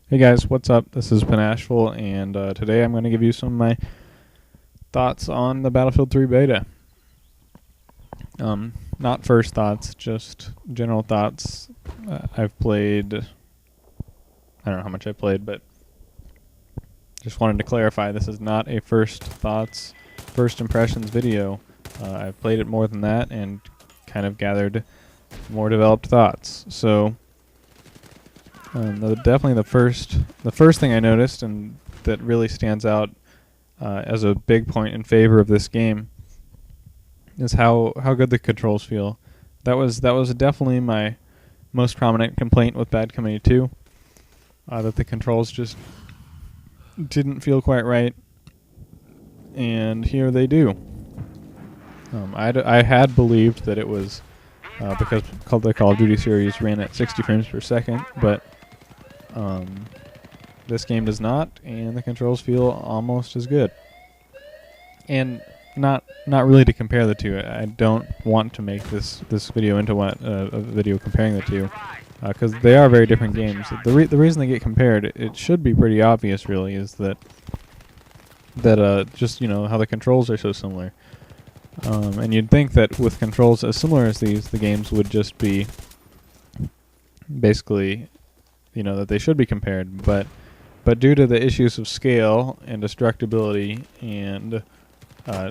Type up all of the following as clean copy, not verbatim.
Hey guys, what's up? This is Panashful, and today I'm going to give you some of my thoughts on the Battlefield 3 beta. Not first thoughts, just general thoughts. I've played, I don't know how much I played, but just wanted to clarify this is not a first thoughts, first impressions video. I've played it more than that and kind of gathered more developed thoughts. So definitely the first thing I noticed, and that really stands out as a big point in favor of this game, is how good the controls feel. That was definitely my most prominent complaint with Bad Company 2, that the controls just didn't feel quite right, and here they do. I had believed that it was because the Call of Duty series ran at 60 frames per second, but this game does not, and the controls feel almost as good. And not really to compare the two. I don't want to make this video into a video comparing the two, because they are very different games. The reason they get compared, it should be pretty obvious, really, is that just how the controls are so similar. And you'd think that with controls as similar as these, the games would just be basically, that they should be compared. But due to the issues of scale and destructibility and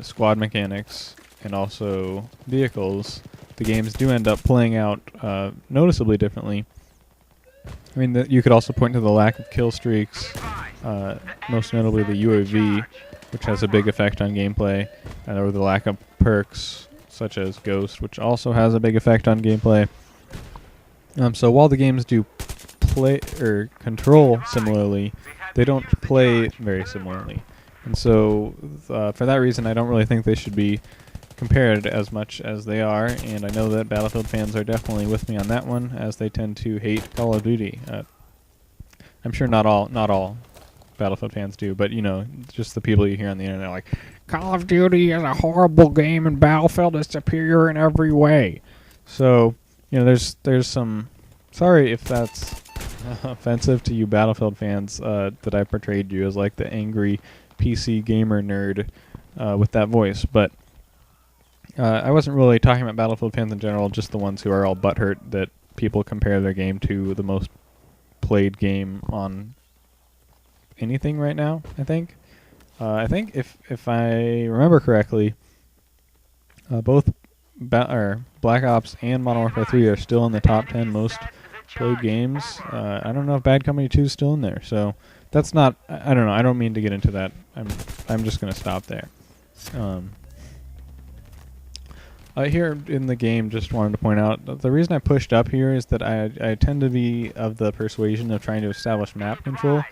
squad mechanics and also vehicles, the games do end up playing out noticeably differently. I mean, you could also point to the lack of kill streaks, most notably the UAV, which has a big effect on gameplay, or the lack of perks such as Ghost, which also has a big effect on gameplay. So while the games do play or control similarly, they don't play very similarly. And so for that reason, I don't really think they should be compared as much as they are, and I know that Battlefield fans are definitely with me on that one, as they tend to hate Call of Duty. I'm sure not all Battlefield fans do, but just the people you hear on the internet are like, Call of Duty is a horrible game and Battlefield is superior in every way. So, there's some, sorry if that's offensive to you Battlefield fans, that I portrayed you as like the angry PC gamer nerd with that voice, but I wasn't really talking about Battlefield fans in general, just the ones who are all butthurt that people compare their game to the most played game on anything right now. I think if I remember correctly, both Black Ops and Modern Warfare 3 are still in the top 10 most played games. I don't know if Bad Company 2 is still in there, so that's not. I don't know. I don't mean to get into that. I'm just gonna stop there. Here in the game, just wanted to point out, the reason I pushed up here is that I tend to be of the persuasion of trying to establish map control,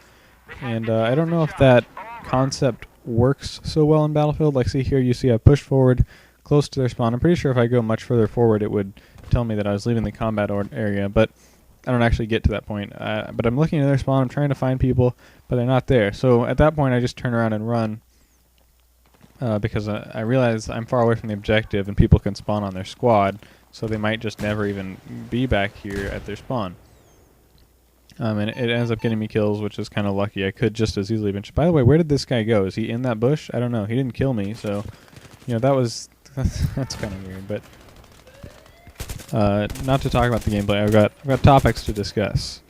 and I don't know if that concept works so well in Battlefield. Like, see here, you see I pushed forward close to their spawn. I'm pretty sure if I go much further forward, it would tell me that I was leaving the combat area, but I don't actually get to that point. But I'm looking at their spawn, I'm trying to find people, but they're not there. So at that point, I just turn around and run, because I realize I'm far away from the objective and people can spawn on their squad, so they might just never even be back here at their spawn. And it ends up getting me kills, which is kind of lucky. I could just as easily have been... By the way, where did this guy go? Is he in that bush? I don't know. He didn't kill me, so that was... that's kind of weird, but... not to talk about the gameplay, I've got topics to discuss.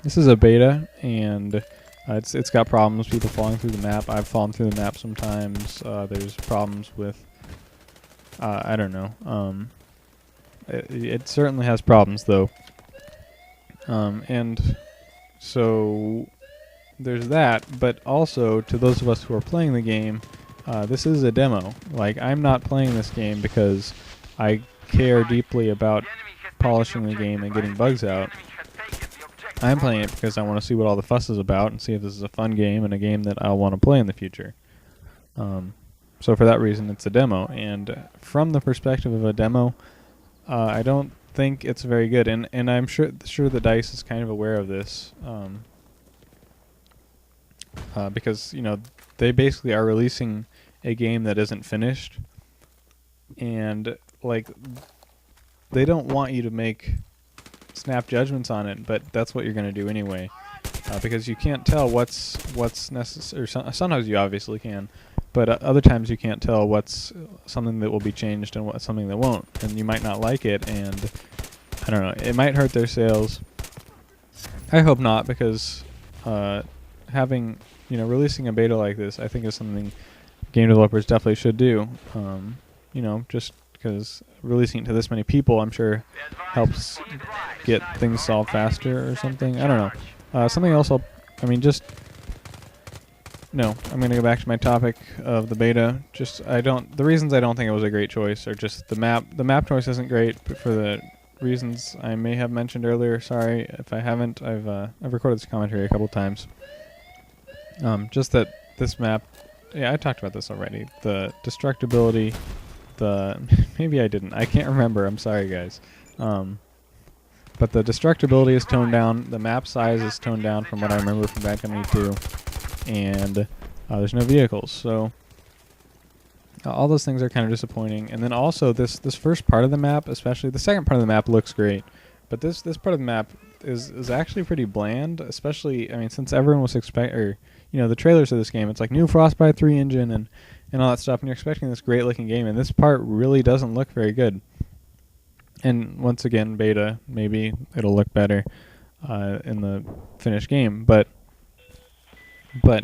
This is a beta, and it's got problems, people falling through the map. I've fallen through the map sometimes. There's problems with, I don't know. It certainly has problems, though. And so there's that, but also to those of us who are playing the game, this is a demo. Like, I'm not playing this game because I care deeply about polishing the game and getting bugs out. I'm playing it because I want to see what all the fuss is about and see if this is a fun game and a game that I'll want to play in the future. So for that reason, it's a demo. And from the perspective of a demo, I don't think it's very good. And I'm sure the DICE is kind of aware of this, because they basically are releasing a game that isn't finished, and like they don't want you to make snap judgments on it, but that's what you're going to do anyway, because you can't tell what's necessary. Sometimes you obviously can, but other times you can't tell what's something that will be changed and what's something that won't, and you might not like it, and I don't know, it might hurt their sales. I hope not, because having, releasing a beta like this, I think is something game developers definitely should do. Just because releasing it to this many people, I'm sure, helps get things solved faster or something. I don't know. Something else I'm going to go back to my topic of the beta. The reasons I don't think it was a great choice are just the map. The map choice isn't great, but for the reasons I may have mentioned earlier. Sorry if I haven't. I've recorded this commentary a couple times. Just that this map, I talked about this already. The destructibility, maybe I didn't. I can't remember. I'm sorry, guys. But the destructibility is toned down. The map size is toned down from what I remember from Bad Company 2, and there's no vehicles. So all those things are kind of disappointing. And then also this first part of the map, especially the second part of the map, looks great, but this part of the map is actually pretty bland. Especially, since everyone was the trailers of this game, it's like new Frostbite 3 engine and all that stuff, and you're expecting this great looking game, and this part really doesn't look very good. And once again, beta, maybe it'll look better in the finished game, but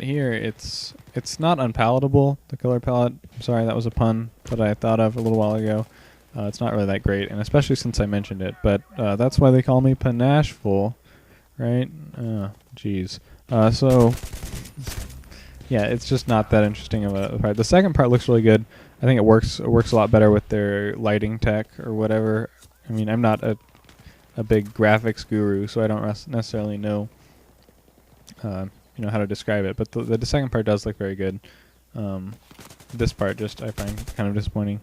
here it's not unpalatable, the color palette. I'm sorry, that was a pun that I thought of a little while ago. It's not really that great, and especially since I mentioned it, but that's why they call me Panashful, right? Jeez. So yeah, it's just not that interesting of a part. The second part looks really good. I think it works a lot better with their lighting tech or whatever. I'm not a big graphics guru, so I don't necessarily know how to describe it, but the second part does look very good. This part just I find kind of disappointing.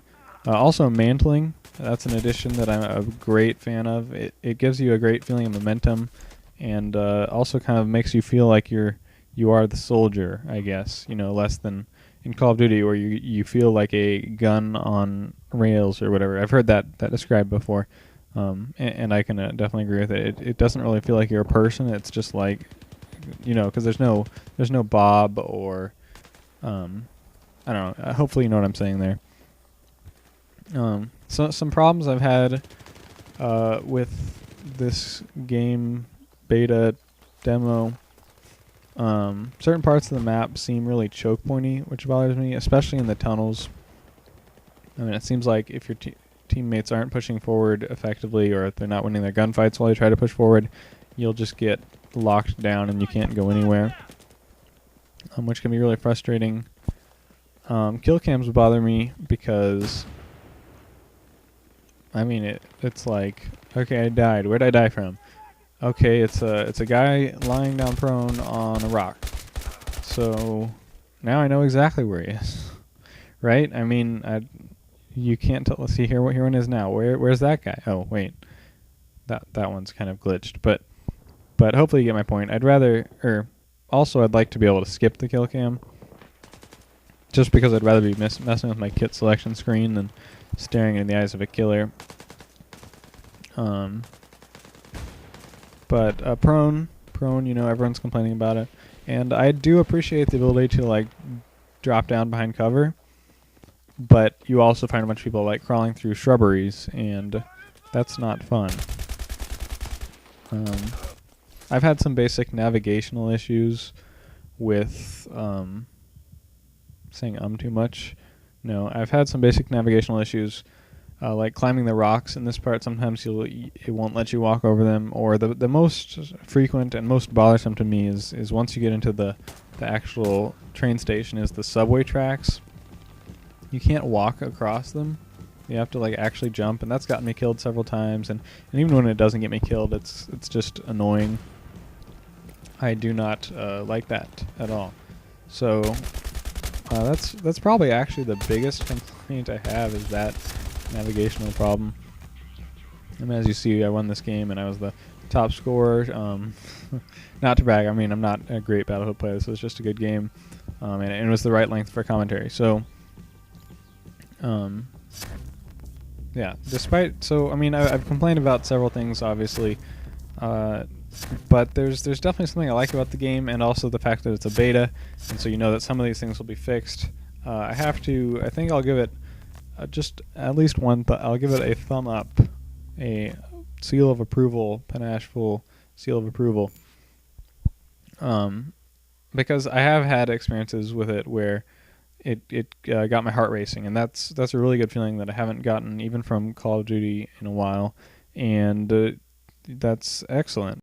Also, mantling, that's an addition that I'm a great fan of. It gives you a great feeling of momentum, and also kind of makes you feel like you are the soldier, I guess, less than in Call of Duty, where you feel like a gun on rails or whatever. I've heard that described before, and I can definitely agree with it. It doesn't really feel like you're a person. It's just like, because there's no Bob or, I don't know. Hopefully you know what I'm saying there. So some problems I've had with this game beta demo. Certain parts of the map seem really choke pointy, which bothers me, especially in the tunnels. It seems like if your teammates aren't pushing forward effectively, or if they're not winning their gunfights while you try to push forward, you'll just get locked down and you can't go anywhere, which can be really frustrating. Kill cams bother me because it's like, okay, I died. Where'd I die from? Okay, it's a guy lying down prone on a rock. So now I know exactly where he is, right? You can't tell. Let's see here. Here one is now. Where's that guy? Oh wait, that one's kind of glitched. But hopefully you get my point. I'd like to be able to skip the kill cam, just because I'd rather be messing with my kit selection screen than staring in the eyes of a killer. But prone, everyone's complaining about it, and I do appreciate the ability to drop down behind cover, but you also find a bunch of people crawling through shrubberies, and that's not fun. I've had some basic navigational issues with saying too much. No, I've had some basic navigational issues. Like climbing the rocks in this part, sometimes it won't let you walk over them, or the most frequent and most bothersome to me is once you get into the actual train station is the subway tracks. You can't walk across them. You have to actually jump, and that's gotten me killed several times, and even when it doesn't get me killed, it's just annoying. I do not like that at all. So that's probably actually the biggest complaint I have, is that navigational problem. As you see, I won this game and I was the top scorer. Not to brag, I'm not a great Battlefield player. This was just a good game, and it was the right length for commentary. So yeah, I've complained about several things, obviously. But there's definitely something I like about the game, and also the fact that it's a beta, and so you know that some of these things will be fixed. I think I'll give it just at least one. I'll give it a thumb up, a seal of approval, Panashful seal of approval. Because I have had experiences with it where it got my heart racing, and that's a really good feeling that I haven't gotten even from Call of Duty in a while, and that's excellent.